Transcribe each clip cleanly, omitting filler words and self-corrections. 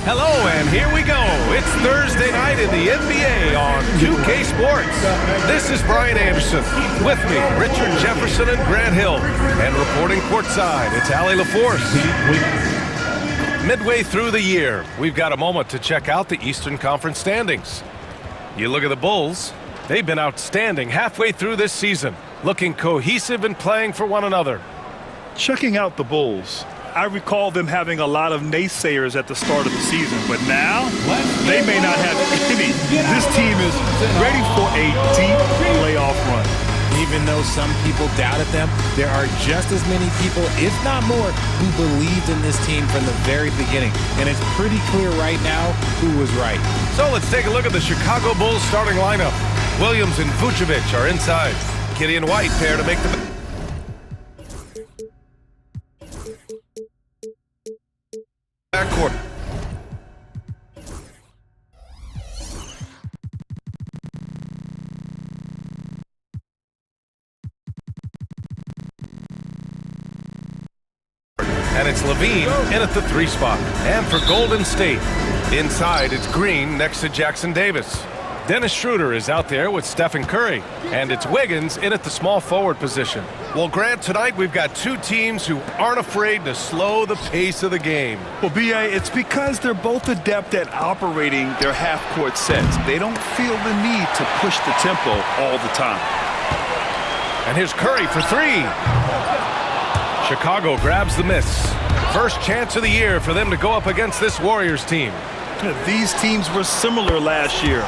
Hello, and here we go. It's Thursday night in the NBA on 2K Sports. This is Brian Anderson. With me, Richard Jefferson and Grant Hill. And reporting courtside, it's Allie LaForce. Midway through the year, we've got a moment to check out the Eastern Conference standings. You look at the Bulls. They've been outstanding halfway through this season, looking cohesive and playing for one another. Checking out the Bulls, I recall them having a lot of naysayers at the start of the season, but now they may not have any. This team is ready for a deep playoff run. Even though some people doubted them, there are just as many people, if not more, who believed in this team from the very beginning. And it's pretty clear right now who was right. So let's take a look at the Chicago Bulls starting lineup. Williams and Vucevic are inside. Kitty and White pair to make the backcourt. And it's Levine in at the 3 spot. And for Golden State, inside it's Green next to Jackson Davis. Dennis Schroeder is out there with Stephen Curry. And it's Wiggins in at the small forward position. Well, Grant, tonight we've got two teams who aren't afraid to slow the pace of the game. Well, B.A., it's because they're both adept at operating their half-court sets. They don't feel the need to push the tempo all the time. And here's Curry for 3. Chicago grabs the miss. First chance of the year for them to go up against this Warriors team. These teams were similar last year,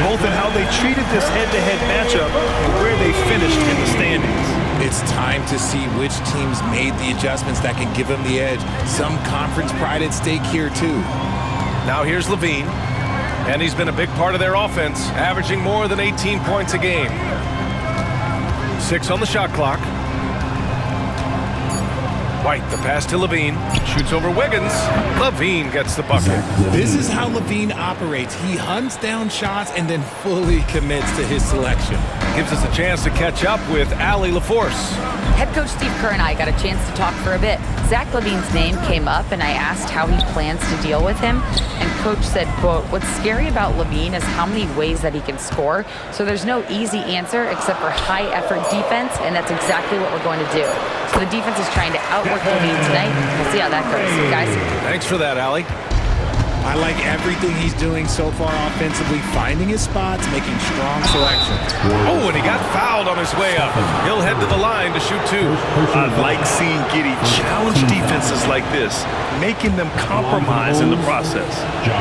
both in how they treated this head-to-head matchup and where they finished in the standings. It's time to see which teams made the adjustments that can give them the edge. Some conference pride at stake here, too. Now here's Levine, and he's been a big part of their offense, averaging more than 18 points a game. 6 on the shot clock. White, the pass to Levine, shoots over Wiggins. Levine gets the bucket. This is how Levine operates. He hunts down shots and then fully commits to his selection. Gives us a chance to catch up with Allie LaForce. Head coach Steve Kerr and I got a chance to talk for a bit. Zach LaVine's name came up and I asked how he plans to deal with him. And coach said, quote, "What's scary about Levine is how many ways that he can score. So there's no easy answer except for high effort defense, and that's exactly what we're going to do." So the defense is trying to outwork Levine tonight. We'll see how that goes, guys. Thanks for that, Allie. I like everything he's doing so far offensively, finding his spots, making strong selections. Oh, and he got fouled on his way up. He'll head to the line to shoot 2. I like seeing Giddey challenge defenses like this, making them compromise in the process.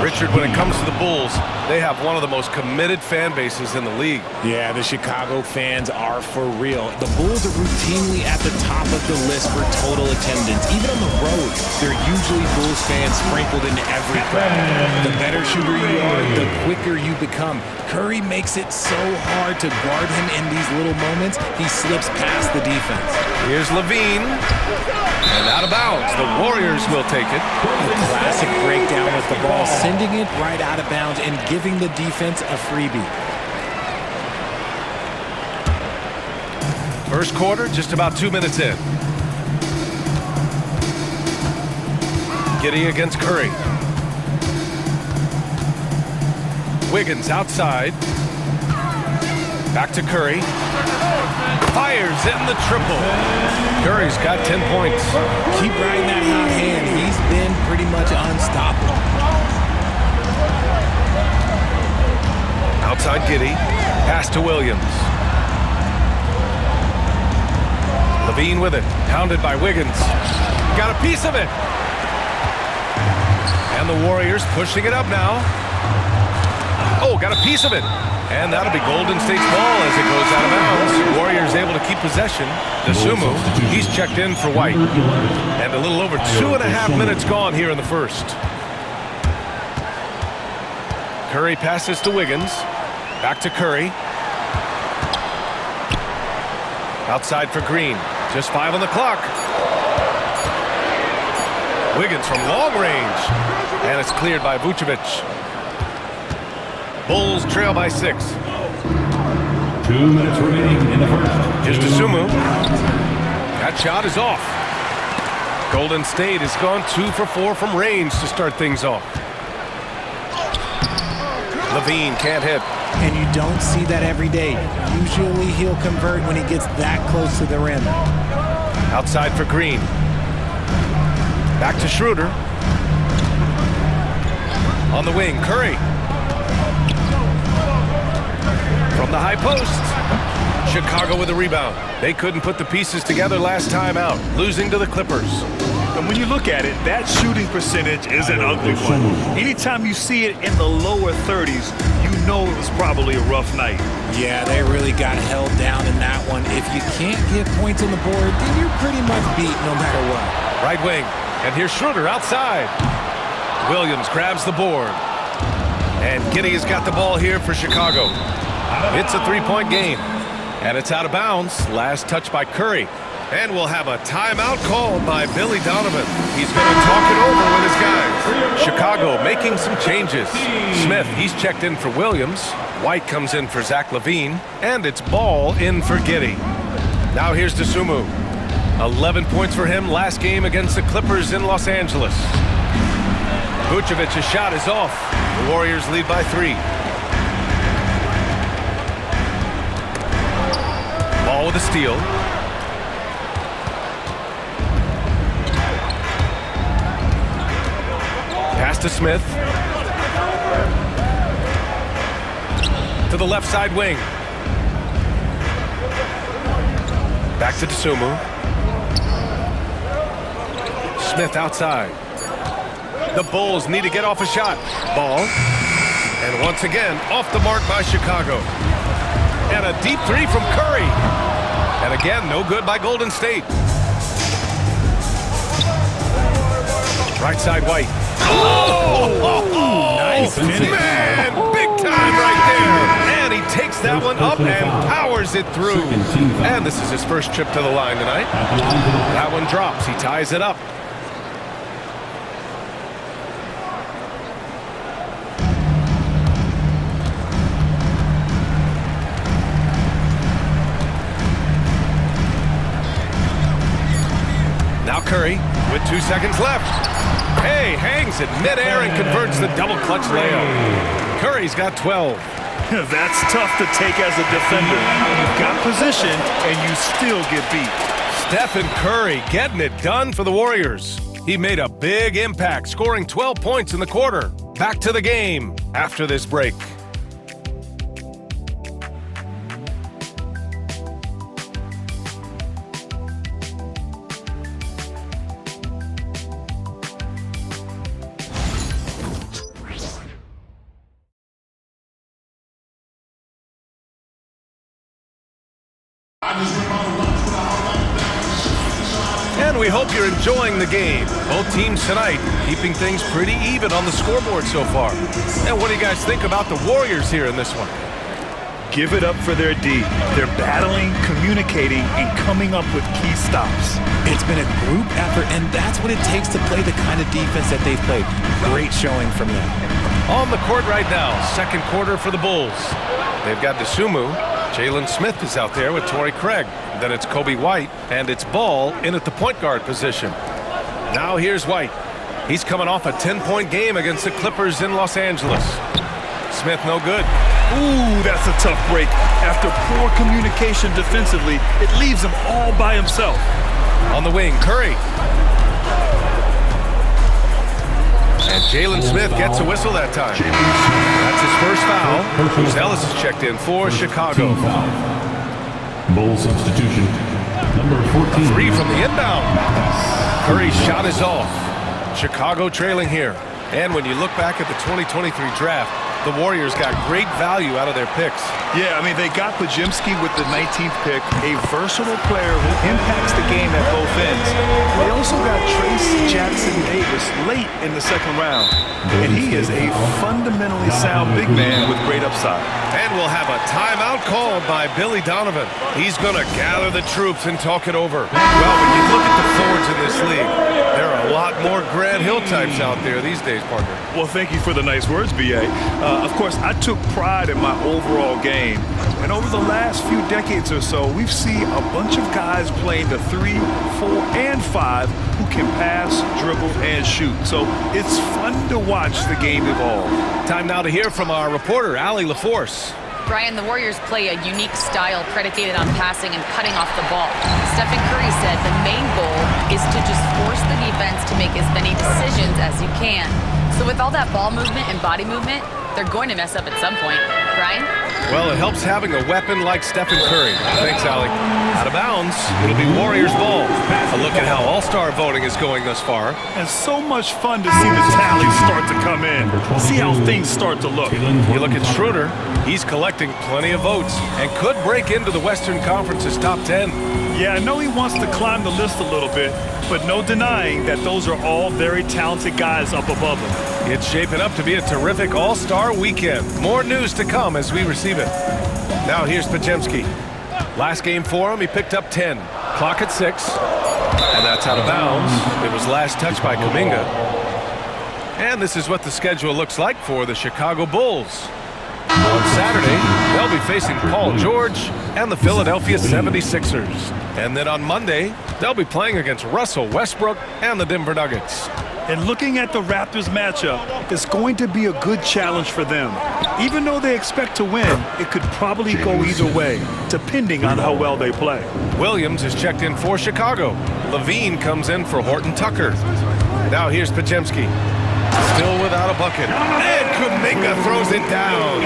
Richard, when it comes to the Bulls, they have one of the most committed fan bases in the league. Yeah, the Chicago fans are for real. The Bulls are routinely at the top of the list for total attendance. Even on the road, they're usually Bulls fans sprinkled into every crowd. The better shooter you are, the quicker you become. Curry makes it so hard to guard him in these little moments, he slips past the defense. Here's Levine. And out of bounds. The Warriors will take it. A classic breakdown with the ball, sending it right out of bounds and giving the defense a freebie. First quarter, just about 2 minutes in. Giddey against Curry. Wiggins outside. Back to Curry. Fires in the triple. Curry's got 10 points. Keep riding that hot hand. He's been pretty much unstoppable. Outside Giddey. Pass to Williams. Levine with it. Pounded by Wiggins. Got a piece of it. And the Warriors pushing it up now. Oh, got a piece of it. And that'll be Golden State's ball as it goes out of bounds. Warriors able to keep possession. Dosunmu, he's checked in for White. And a little over 2.5 minutes gone here in the first. Curry passes to Wiggins. Back to Curry. Outside for Green. Just 5 on the clock. Wiggins from long range. And it's cleared by Vucevic. Bulls trail by 6. 2 minutes remaining in the first. Here's Dosunmu. That shot is off. Golden State has gone 2 for 4 from range to start things off. Levine can't hit. And you don't see that every day. Usually he'll convert when he gets that close to the rim. Outside for Green. Back to Schroeder. On the wing, Curry. From the high post. Chicago with a rebound. They couldn't put the pieces together last time out, losing to the Clippers. And when you look at it, that shooting percentage is an ugly one. Anytime you see it in the lower 30s, you know it was probably a rough night. Yeah, they really got held down in that one. If you can't get points on the board, then you're pretty much beat no matter what. Right wing, and here's Schroeder outside. Williams grabs the board. And Giddey has got the ball here for Chicago. It's a three-point game. And it's out of bounds. Last touch by Curry. And we'll have a timeout called by Billy Donovan. He's going to talk it over with his guys. Chicago making some changes. Smith, he's checked in for Williams. White comes in for Zach LaVine. And it's Ball in for Giddey. Now here's Dosunmu. 11 points for him last game against the Clippers in Los Angeles. Vucevic's shot is off. The Warriors lead by 3. Ball with a steal. Pass to Smith. To the left side wing. Back to Dosunmu. Smith outside. The Bulls need to get off a shot. Ball. And once again, off the mark by Chicago. And a deep three from Curry. And again, no good by Golden State. Right side, White. Oh! Nice finish. Man, big time right there. And he takes that one up and powers it through. And this is his first trip to the line tonight. That one drops. He ties it up. Now Curry with 2 seconds left. Hey, hangs it midair and converts the double clutch layup. Curry's got 12. That's tough to take as a defender. You've got position and you still get beat. Stephen Curry getting it done for the Warriors. He made a big impact, scoring 12 points in the quarter. Back to the game after this break. And we hope you're enjoying the game. Both teams tonight keeping things pretty even on the scoreboard so far. And what do you guys think about the Warriors here in this one? Give it up for their D. They're battling, communicating, and coming up with key stops. It's been a group effort, and that's what it takes to play the kind of defense that they've played. Great showing from them. On the court right now, second quarter for the Bulls. They've got Dosunmu. Jalen Smith is out there with Torrey Craig. Then it's Kobe White, and it's Ball in at the point guard position. Now here's White. He's coming off a 10-point game against the Clippers in Los Angeles. Smith no good. Ooh, that's a tough break. After poor communication defensively, it leaves him all by himself. On the wing, Curry. And Jalen Smith gets a whistle that time. That's his first foul. Ellis is checked in for Chicago. Bull substitution. Number 14. Three from the inbound. Curry's shot is off. Chicago trailing here. And when you look back at the 2023 draft, the Warriors got great value out of their picks. Yeah, I mean, they got Podziemski with the 19th pick, a versatile player who impacts the game at both ends. They also got Trace Jackson-Davis late in the second round. And he is a fundamentally sound big man with great upside. And we'll have a timeout called by Billy Donovan. He's going to gather the troops and talk it over. Well, when you look at the forwards in this league, there are a lot more Grant Hill types out there these days, partner. Well, thank you for the nice words, B.A. Of course, I took pride in my overall game. And over the last few decades or so, we've seen a bunch of guys playing the 3, 4, and 5 who can pass, dribble, and shoot. So it's fun to watch the game evolve. Time now to hear from our reporter, Allie LaForce. Brian, the Warriors play a unique style predicated on passing and cutting off the ball. Stephen Curry said the main goal is to just force the defense to make as many decisions as you can. So with all that ball movement and body movement, they're going to mess up at some point. Brian? Well, it helps having a weapon like Stephen Curry. Thanks, Allie. Out of bounds, it'll be Warriors ball. A look at how all-star voting is going thus far. And so much fun to see the tallies start to come in. See how things start to look. You look at Schroeder, he's collecting plenty of votes and could break into the Western Conference's top 10. Yeah, I know he wants to climb the list a little bit, but no denying that those are all very talented guys up above him. It's shaping up to be a terrific all-star weekend. More news to come as we receive it. Now here's Pajemski. Last game for him, he picked up 10. Clock at 6. And that's out of bounds. It was last touched by Kuminga. And this is what the schedule looks like for the Chicago Bulls. On Saturday, they'll be facing Paul George and the Philadelphia 76ers. And then on Monday, they'll be playing against Russell Westbrook and the Denver Nuggets. And looking at the Raptors matchup, it's going to be a good challenge for them. Even though they expect to win, it could probably go either way, depending on how well they play. Williams is checked in for Chicago. Levine comes in for Horton Tucker. Now here's Pajemski. Still without a bucket. And Kuminga throws it down.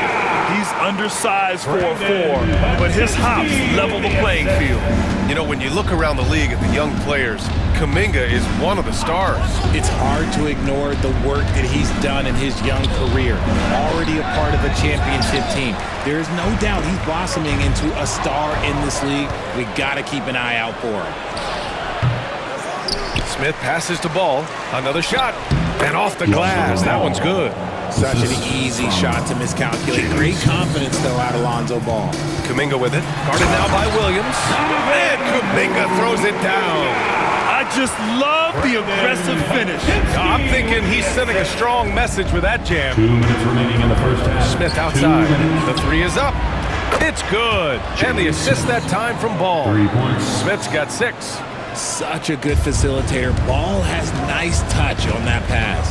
He's undersized for a 4, but his hops level the playing field. You know, when you look around the league at the young players, Kuminga is one of the stars. It's hard to ignore the work that he's done in his young career. Already a part of a championship team. There is no doubt he's blossoming into a star in this league. We got to keep an eye out for him. Smith passes to Ball. Another shot. And off the glass. That one's good. Such an easy shot to miscalculate. Great confidence, though, out of Lonzo Ball. Kuminga with it. Guarded now by Williams. And Kuminga throws it down. I just love the aggressive finish. I'm thinking he's sending a strong message with that jam. 2 minutes remaining in the first half. Smith outside. The 3 is up. It's good. And the assist that time from Ball. 3 points. Smith's got 6. Such a good facilitator. Ball has nice touch on that pass.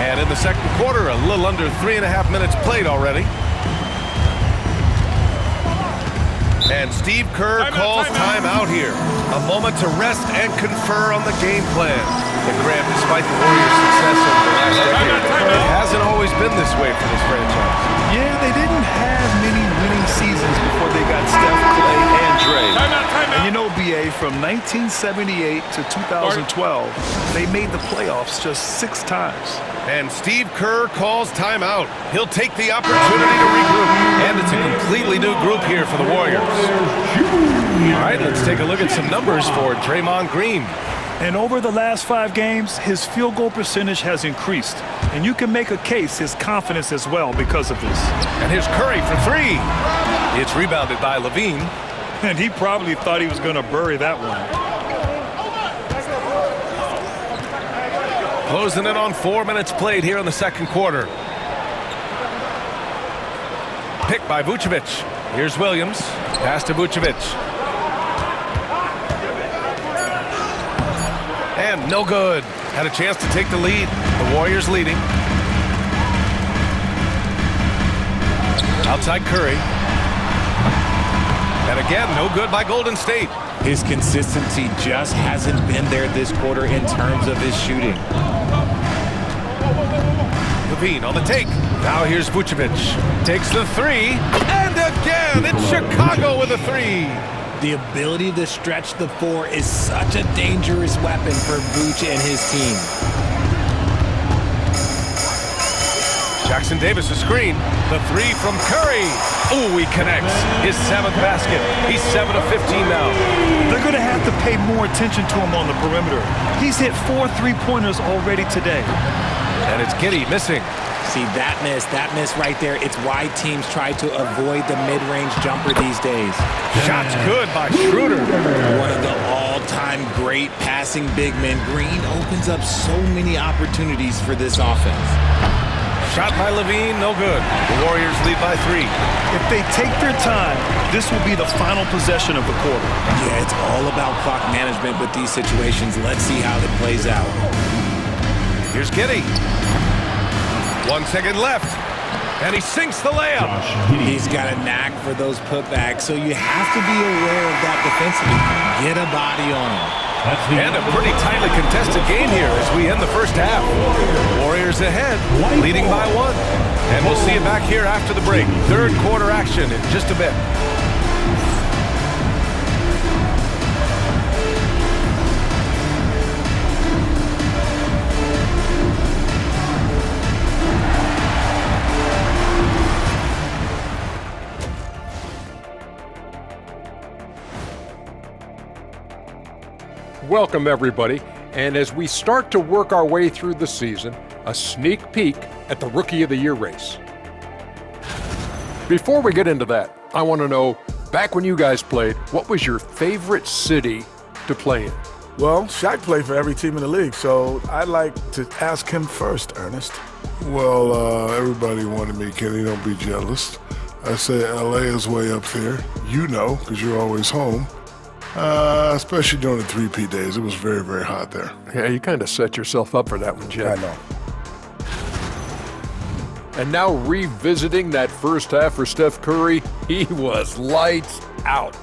And in the second quarter, a little under 3.5 minutes played already. And Steve Kerr calls timeout here. A moment to rest and confer on the game plan. And Graham, despite the Warriors' success over the last decade, it hasn't always been this way for this franchise. Yeah, they didn't have many winning seasons before they got Steph, Clay, and Dre. And you know, BA, from 1978 to 2012, they made the playoffs just 6 times. And Steve Kerr calls timeout. He'll take the opportunity to regroup. And it's a completely new group here for the Warriors. All right, let's take a look at some numbers for Draymond Green. And over the last 5 games, his field goal percentage has increased. And you can make a case his confidence as well because of this. And here's Curry for 3. It's rebounded by Levine. And he probably thought he was going to bury that one. Closing in on 4 minutes played here in the second quarter. Pick by Vucevic. Here's Williams. Pass to Vucevic. And no good. Had a chance to take the lead. The Warriors leading. Outside Curry. And again, no good by Golden State. His consistency just hasn't been there this quarter in terms of his shooting. Levine on the take. Now here's Vucevic. Takes the 3. And again, it's Chicago with a 3. The ability to stretch the 4 is such a dangerous weapon for Vooch and his team. Jackson Davis a screen. The 3 from Curry. Ooh, he connects. His 7th basket. He's 7 of 15 now. They're going to have to pay more attention to him on the perimeter. He's hit 4 3-pointers already today. And it's Giddey missing. See, that miss right there, it's why teams try to avoid the mid-range jumper these days. Shot's good by Schroeder. One of the all-time great passing big men. Green opens up so many opportunities for this offense. Shot by Levine, no good. The Warriors lead by 3. If they take their time, this will be the final possession of the quarter. Yeah, it's all about clock management with these situations. Let's see how it plays out. Here's Giddey. 1 second left. And he sinks the layup. He's got a knack for those putbacks, so you have to be aware of that defensively. Get a body on him. And a pretty tightly contested game here as we end the first half. Warriors ahead, leading by 1. And we'll see you back here after the break. Third quarter action in just a bit. Welcome, everybody. And as we start to work our way through the season, a sneak peek at the Rookie of the Year race. Before we get into that, I want to know, back when you guys played, what was your favorite city to play in? Well, Shaq played for every team in the league, so I'd like to ask him first, Ernest. Well, everybody wanted me, Kenny, don't be jealous. I say LA is way up there. You know, because you're always home. Especially during the 3P days. It was very, very hot there. Yeah, you kind of set yourself up for that one, Jed. I know. And now revisiting that first half for Steph Curry, he was lights out.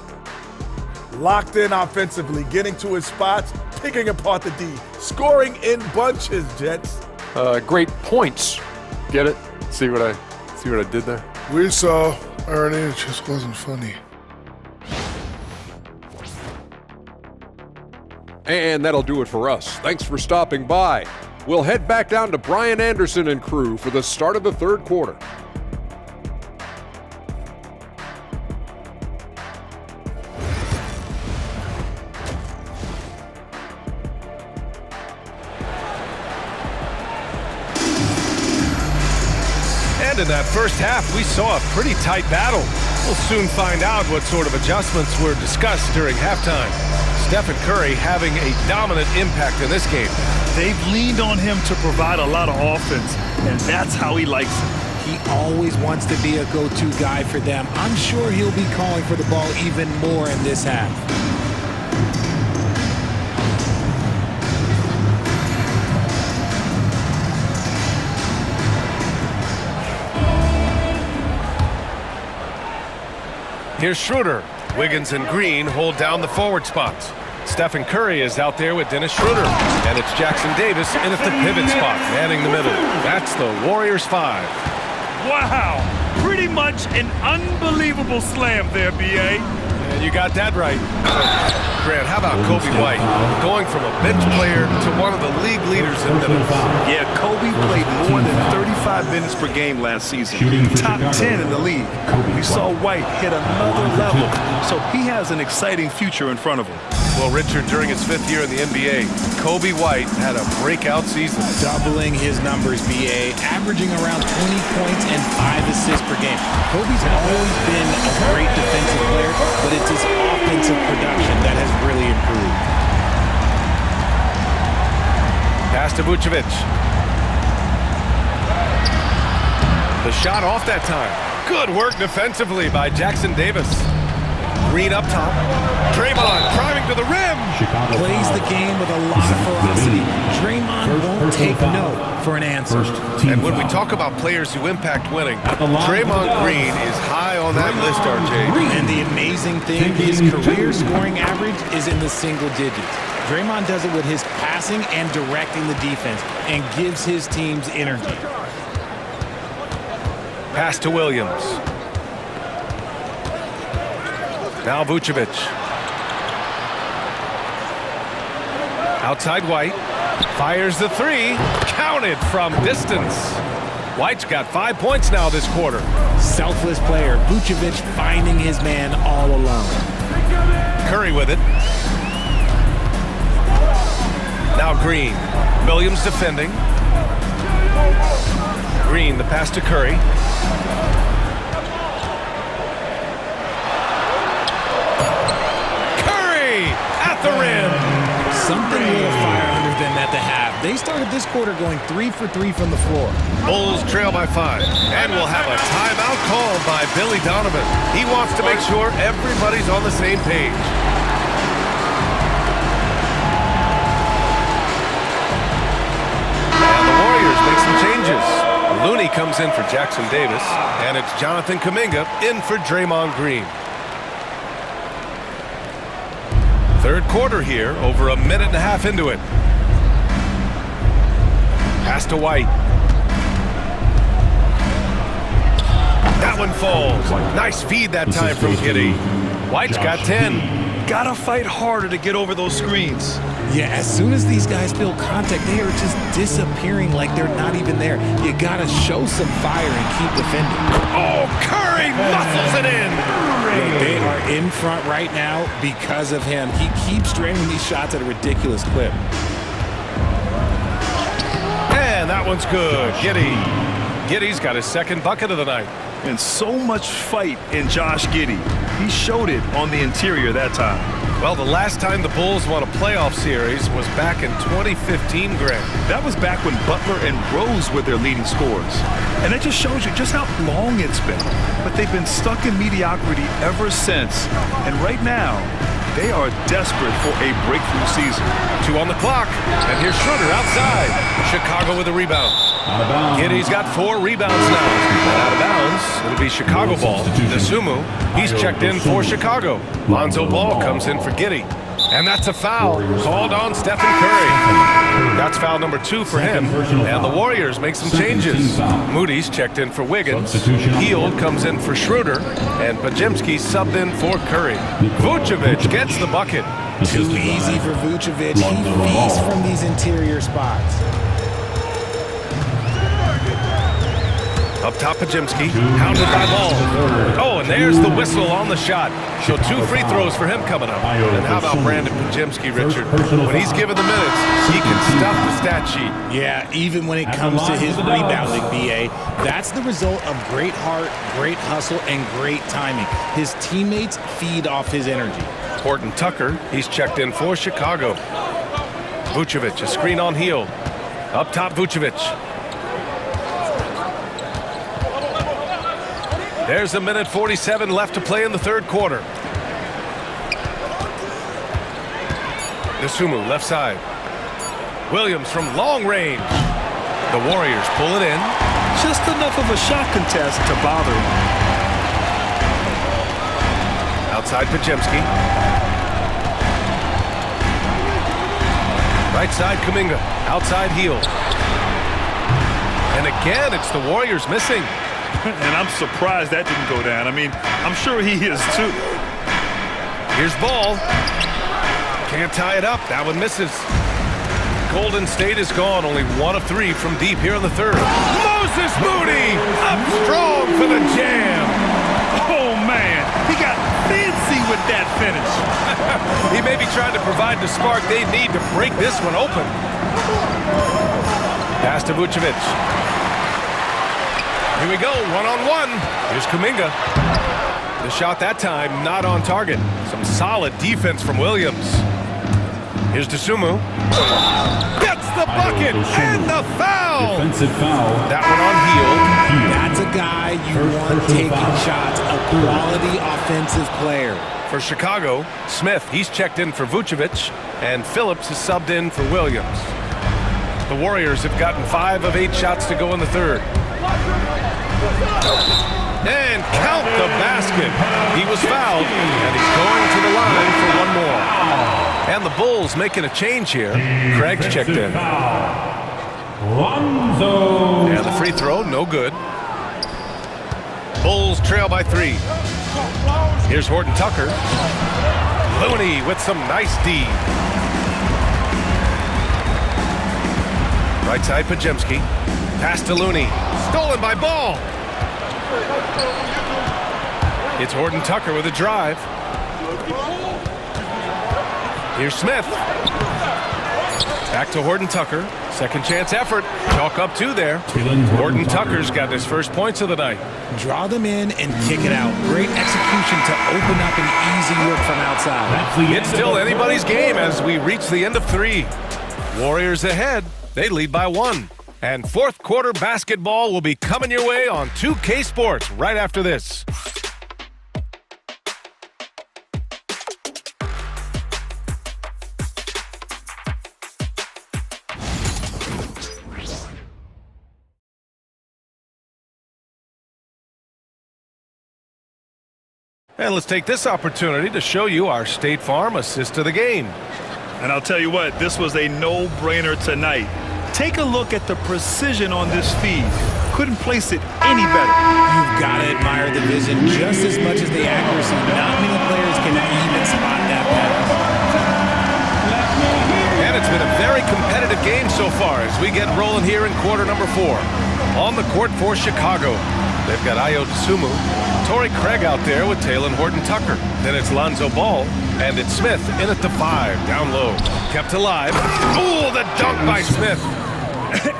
Locked in offensively, getting to his spots, picking apart the D, scoring in bunches, Jets. Great points. Get it? See what I did there? We saw, Ernie, it just wasn't funny. And that'll do it for us. Thanks for stopping by. We'll head back down to Brian Anderson and crew for the start of the third quarter. And in that first half, we saw a pretty tight battle. We'll soon find out what sort of adjustments were discussed during halftime. Stephen Curry having a dominant impact in this game. They've leaned on him to provide a lot of offense, and that's how he likes it. He always wants to be a go-to guy for them. I'm sure he'll be calling for the ball even more in this half. Here's Schroeder. Wiggins and Green hold down the forward spots. Stephen Curry is out there with Dennis Schroeder. And it's Jackson Davis in at the pivot spot, manning the middle. That's the Warriors 5. Wow, pretty much an unbelievable slam there, B.A. And you got that right. Grant, how about Kobe White going from a bench player to one of the league leaders in minutes? Yeah, Kobe played more than 35 minutes per game last season. Top 10 in the league. We saw White hit another level, so he has an exciting future in front of him. Well, Richard, during his 5th year in the NBA, Kobe White had a breakout season. Doubling his numbers, BA, averaging around 20 points and 5 assists per game. Kobe's always been a great defensive player, but it's his offensive production that has really improved. Pass to Vucevic. The shot off that time. Good work defensively by Jackson Davis. Green up top. Draymond driving to the rim. Plays the game with a lot of ferocity. Draymond won't take no for an answer. And when we talk about players who impact winning, Draymond Green is high on that list, RJ. And the amazing thing, his career scoring average is in the single digits. Draymond does it with his passing and directing the defense and gives his teams energy. Pass to Williams. Now Vucevic. Outside White. Fires the 3. Counted from distance. White's got 5 points now this quarter. Selfless player. Vucevic finding his man all alone. Curry with it. Now Green. Williams defending. Green, the pass to Curry. Curry at the rim. Something a little fire under them at the half. They started this quarter going 3 for 3 from the floor. Bulls trail by 5. And we'll have a timeout called by Billy Donovan. He wants to make sure everybody's on the same page. And the Warriors make some changes. Looney comes in for Jackson Davis. And it's Jonathan Kuminga in for Draymond Green. Third quarter here, over a minute and a half into it. Pass to White. That one falls. Nice feed that time from Giddey. White's got 10. Gotta fight harder to get over those screens. Yeah, as soon as these guys feel contact, they are just disappearing like they're not even there. You gotta show some fire and keep defending. Oh, Curry muscles it in. They are in front right now because of him. He keeps draining these shots at a ridiculous clip. And that one's good. Giddey's got his second bucket of the night. And so much fight in Josh Giddey. He showed it on the interior that time. Well, the last time the Bulls won a playoff series was back in 2015, Greg. That was back when Butler and Rose were their leading scorers. And it just shows you just how long it's been. But they've been stuck in mediocrity ever since. And right now, they are desperate for a breakthrough season. 2 on the clock. And here's Schroeder outside. Chicago with a rebound. Giddey's got 4 rebounds now. And out of bounds, it'll be Chicago ball. Nasumu, he's checked in for Chicago. Lonzo Ball comes in for Giddey. And that's a foul called on Stephen Curry. That's foul number 2 for him. And the Warriors make some changes. Moody's checked in for Wiggins. Hield comes in for Schroeder. And Podziemski subbed in for Curry. Vucevic gets the bucket. Too easy for Vucevic. He feasts from these interior spots. Up top, Podziemski, hounded by Ball. Oh, and there's the whistle on the shot. So 2 free throws for him coming up. And how about Brandon Podziemski, Richard? When he's given the minutes, he can stuff the stat sheet. Yeah, even when it comes to his rebounding, BA, that's the result of great heart, great hustle, and great timing. His teammates feed off his energy. Horton Tucker, he's checked in for Chicago. Vucevic, a screen on Hield. Up top, Vucevic. There's a minute 47 left to play in the third quarter. Nasumu, left side. Williams from long range. The Warriors pull it in. Just enough of a shot contest to bother him. Outside Podziemski. Right side Kuminga. Outside Hield. And again, it's the Warriors missing. And I'm surprised that didn't go down. I mean, I'm sure he is too. Here's Ball. Can't tie it up. That one misses. Golden State is gone. Only 1 of 3 from deep here in the third. Moses Moody up strong for the jam. Oh, man. He got fancy with that finish. He may be trying to provide the spark they need to break this one open. Pass to Vucevic. Here we go, 1-on-1. Here's Kuminga. The shot that time not on target. Some solid defense from Williams. Here's Nasumu. Gets the bucket and the foul. Defensive foul. That one on Hield. That's a guy you want taking shots, a quality offensive player. For Chicago, Smith, he's checked in for Vucevic, and Phillips is subbed in for Williams. The Warriors have gotten 5 of 8 shots to go in the third. And count the basket. He was fouled, and he's going to the line for 1 more. And the Bulls making a change here. Craig's checked in. Lonzo. And the free throw, no good. Bulls trail by 3. Here's Horton Tucker. Looney with some nice D. Right side, Podziemski. Pass to Looney. Stolen by Ball. It's Horton Tucker with a drive. Here's Smith. Back to Horton Tucker. Second chance effort. Chalk up 2 there. Horton Tucker's got his first points of the night. Draw them in and kick it out. Great execution to open up an easy look from outside. It's still anybody's game as we reach the end of 3. Warriors ahead. They lead by 1. And fourth quarter basketball will be coming your way on 2K Sports right after this. And let's take this opportunity to show you our State Farm assist of the game. And I'll tell you what, this was a no-brainer tonight. Take a look at the precision on this feed. Couldn't place it any better. You've got to admire the vision just as much as the accuracy. Not many players can even spot that pass. And it's been a very competitive game so far as we get rolling here in quarter number 4. On the court for Chicago, they've got Ayo Dosunmu, Torrey Craig out there with Talon Horton Tucker. Then it's Lonzo Ball, and it's Smith in at the 5, down low. Kept alive. Ooh, the dunk by Smith.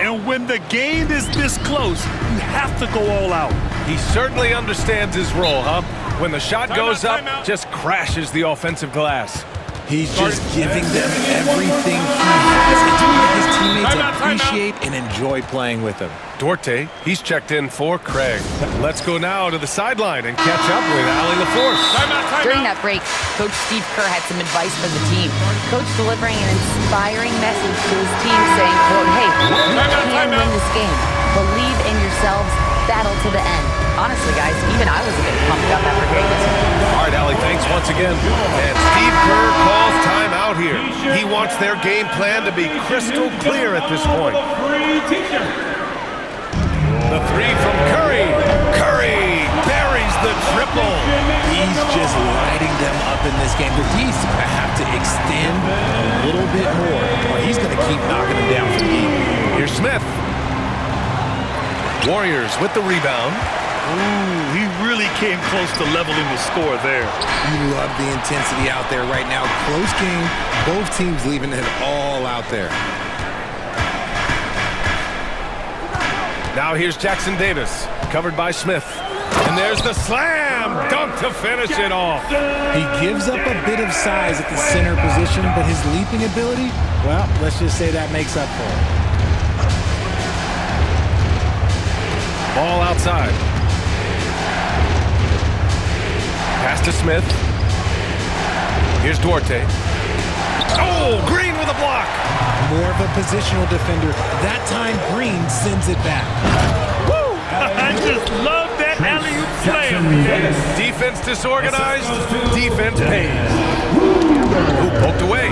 And when the game is this close, you have to go all out. He certainly understands his role, huh? When the shot goes up, just crashes the offensive glass. He's just giving them everything he has. It's what his teammates appreciate and enjoy playing with him. Duarte, he's checked in for Craig. Let's go now to the sideline and catch up with Allie LaForce. During that break, Coach Steve Kerr had some advice for the team. Coach delivering an inspiring message to his team saying, quote, hey, you can win this game. Believe in yourselves. Battle to the end. Honestly, guys, even I was a bit pumped up after hearing this. All right, Allie, thanks once again. And Steve Kerr calls timeout here. He wants their game plan to be crystal clear at this point. The 3 from Curry. Curry buries the triple. He's just lighting them up in this game. The D's going to have to extend a little bit more, or he's going to keep knocking them down from deep. Here's Smith. Warriors with the rebound. Ooh, he really came close to leveling the score there. You love the intensity out there right now. Close game, both teams leaving it all out there. Now here's Jackson Davis, covered by Smith. And there's the slam dunk to finish it off. He gives up a bit of size at the center position, but his leaping ability, well, let's just say that makes up for it. Ball outside. Pass to Smith. Here's Duarte. Oh, Green with a block. More of a positional defender. That time, Green sends it back. Woo! I just love that alley-oop slam. Defense disorganized. Defense pays. Ooh, poked away.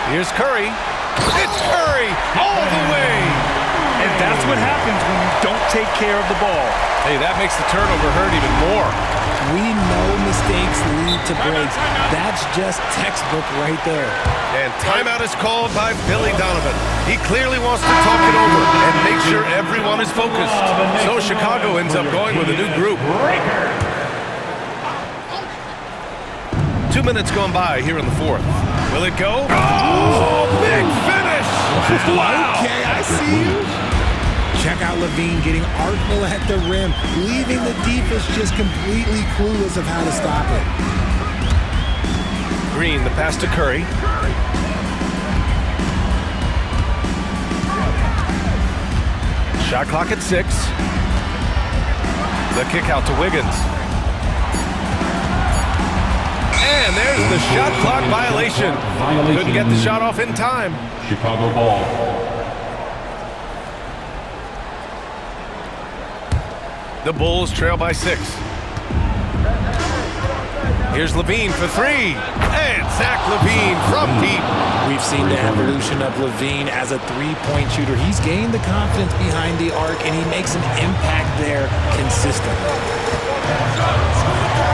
Here's Curry. It's Curry all the way. And that's what happens when you don't take care of the ball. Hey, that makes the turnover hurt even more. We know mistakes lead to breaks. That's just textbook right there. And timeout is called by Billy Donovan. He clearly wants to talk it over and make sure everyone is focused. So Chicago ends up going with a new group. 2 minutes gone by here in the 4th. Will it go? Oh, big finish! Wow! Okay, I see you. Check out Levine getting artful at the rim, leaving the defense just completely clueless of how to stop it. Green, the pass to Curry. Shot clock at 6. The kick out to Wiggins. And there's the shot clock violation. Couldn't get the shot off in time. Chicago ball. The Bulls trail by 6. Here's Levine for 3. And Zach Levine from deep. We've seen the evolution of Levine as a three-point shooter. He's gained the confidence behind the arc, and he makes an impact there consistently.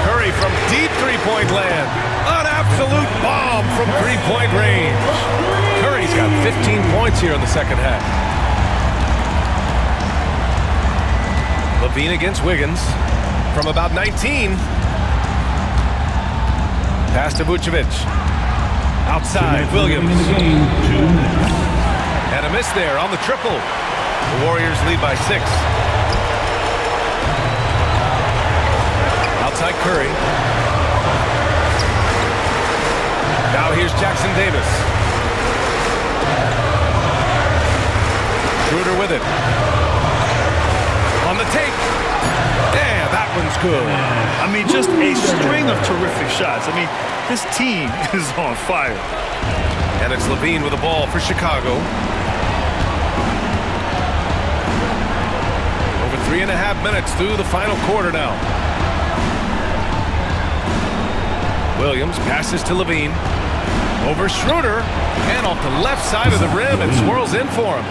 Curry from deep three-point land. An absolute bomb from three-point range. Curry's got 15 points here in the second half. Levine against Wiggins from about 19. Pass to Vucevic. Outside, Williams. In the game, 2 minutes. And a miss there on the triple. The Warriors lead by 6. Outside Curry. Now here's Jackson Davis. Schroeder with it. On the take. Yeah, that one's good. I mean, just a string of terrific shots. I mean, this team is on fire. And it's Levine with the ball for Chicago. Over 3.5 minutes through the final quarter now. Williams passes to Levine. Over Schroeder. And off the left side of the rim, it swirls in for him.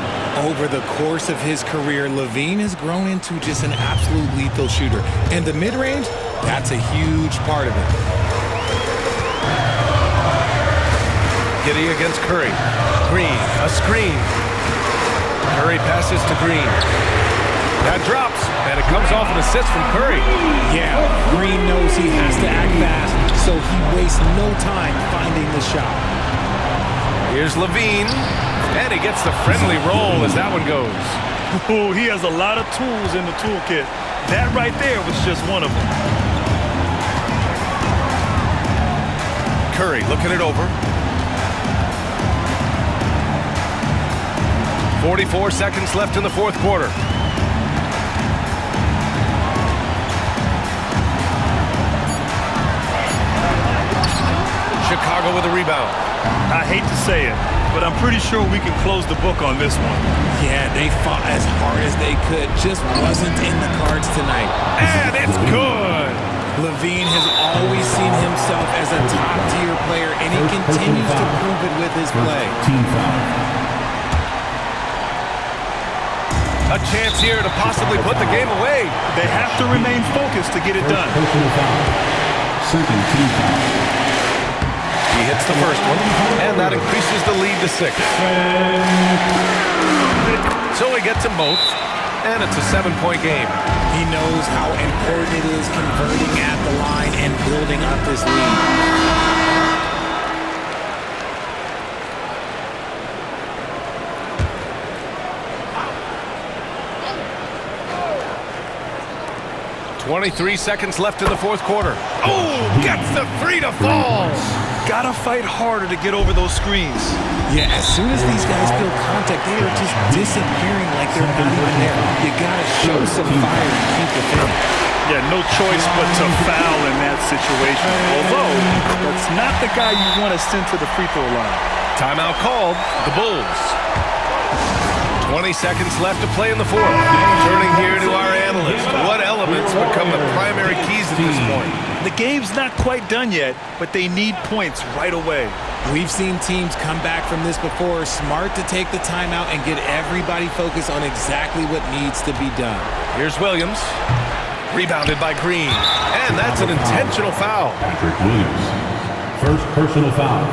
Over the course of his career, Levine has grown into just an absolute lethal shooter. And the mid-range, that's a huge part of it. Giddy against Curry. Green, a screen. Curry passes to Green. That drops, and it comes off an assist from Curry. Yeah, Green knows he has to act fast, so he wastes no time finding the shot. Here's Levine, and he gets the friendly roll as that one goes. Oh, he has a lot of tools in the toolkit. That right there was just one of them. Curry looking it over. 44 seconds left in the fourth quarter. Chicago with a rebound. I hate to say it, but I'm pretty sure we can close the book on this one. Yeah, they fought as hard as they could. Just wasn't in the cards tonight. And it's good. Levine has always seen himself as a top-tier player, and he continues to prove it with his play. Team foul. A chance here to possibly put the game away. They have to remain focused to get it done. Personal foul. Second team foul. He hits the first one, and that increases the lead to 6. So he gets them both, and it's a 7-point game. He knows how important it is converting at the line and building up this lead. 23 seconds left in the fourth quarter. Oh, gets the three to fall. Gotta fight harder to get over those screens. Yeah, as soon as these guys feel contact, they are just disappearing like they're not even there. You gotta show some fire and keep defending. Yeah, no choice but to foul in that situation. Although, that's not the guy you want to send to the free throw line. Timeout called. The Bulls. 20 seconds left to play in the fourth. Turning here to our analyst. What elements become the primary keys at this point? The game's not quite done yet, but they need points right away. We've seen teams come back from this before. Smart to take the timeout and get everybody focused on exactly what needs to be done. Here's Williams. Rebounded by Green. And that's an intentional foul. Patrick Williams. First personal foul.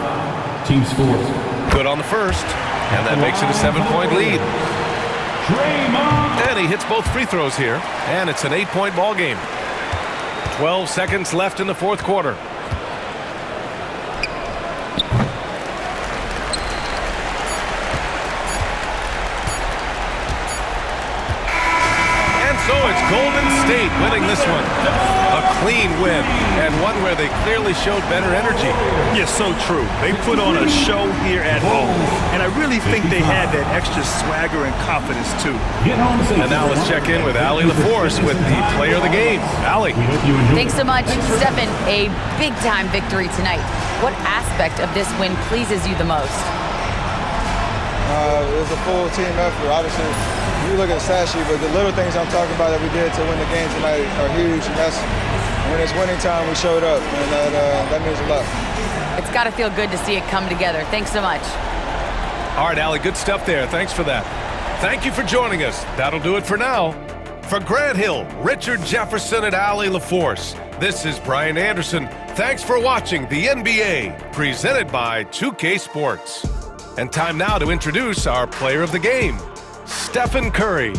Team scores. Good on the first. And that makes it a 7-point lead. And he hits both free throws here. And it's an 8-point ball game. 12 seconds left in the fourth quarter. And so it's Golden State winning this one. A clean win, and one where they clearly showed better energy. Yeah, so true. They put on a show here at home, and I really think they had that extra swagger and confidence, too. And now let's check in with Allie LaForce with the player of the game. Allie. Thanks so much. Stephen, a big-time victory tonight. What aspect of this win pleases you the most? It was a full team effort. Obviously, you look at the stat sheet, but the little things I'm talking about that we did to win the game tonight are huge, and that's when it's winning time, we showed up, and that means a lot. It's got to feel good to see it come together. Thanks so much. All right, Allie, good stuff there. Thanks for that. Thank you for joining us. That'll do it for now. For Grant Hill, Richard Jefferson, and Allie LaForce, this is Brian Anderson. Thanks for watching the NBA, presented by 2K Sports. And time now to introduce our player of the game, Stephen Curry.